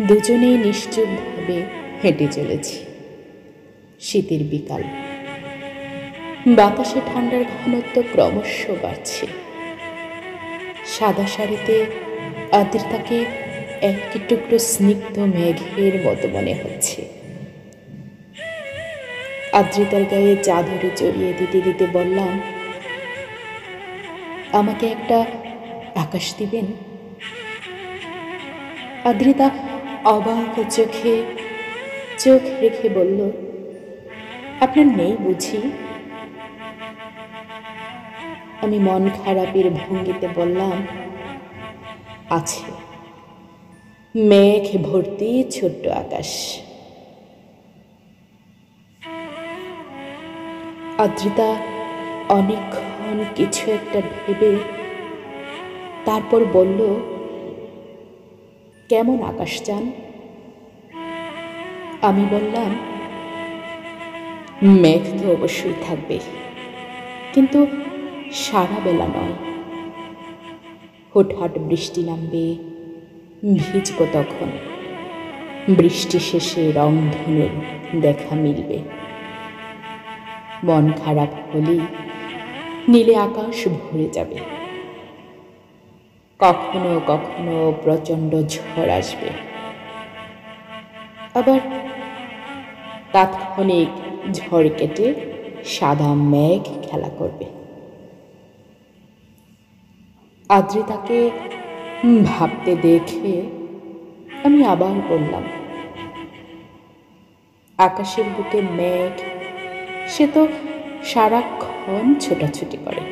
দুজনেই নিশ্চুপভাবে হেঁটে চলেছি। শীতের বিকাল, বাতাসে ঠান্ডার ঘনত্ব ক্রমশ বাড়ছে। সাদা শাড়িতে আদ্রিতাকে এক টুকরো স্নিগ্ধ মেঘের মতো মনে হচ্ছে। আদ্রিতার গায়ে চাদরে জড়িয়ে দিতে দিতে বললাম, আমাকে একটা আকাশ দিবেন? আদ্রিতা অবাক চোখে চোখ রেখে বলল, আপনার নেই বুঝি? আমি মন খারাপের ভঙ্গিতে বললাম, আছে, মেঘ ভর্তি ছোট্ট আকাশ। আদ্রিতা অনেকক্ষণ কিছু একটা ভেবে তারপর বলল, কেমন আকাশ চান? আমি বললাম, মেঘ তো অবশ্যই থাকবে, কিন্তু সারা বেলা নয়। হুটহাট বৃষ্টি নামবে, ভিজব তখন। বৃষ্টি শেষে রংধনুর দেখা মিলবে। মন খারাপ হলেই নীলে আকাশ ভরে যাবে। কখনো কখনো প্রচণ্ড ঝড় আসবে, আবার তাৎক্ষণিক ঝড় কেটে সাদা মেঘ খেলা করবে। আদ্রিতাকে ভাবতে দেখে আমি আবার বললাম, আকাশের বুকে মেঘ, সে তো সারাক্ষণ ছোটাছুটি করে।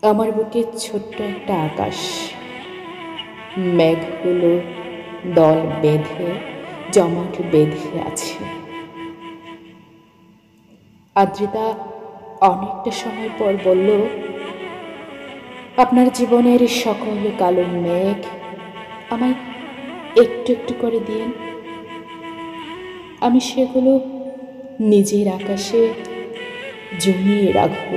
আমার বুকে ছোট্ট একটা আকাশ, মেঘগুলো দল বেঁধে জমাট বেঁধে আছে। আদ্রিতা অনেকটা সময় পর বলল, আপনার জীবনের সকল কালো মেঘ আমায় একটু একটু করে দিন, আমি সেগুলো নিজের আকাশে জমিয়ে রাখব।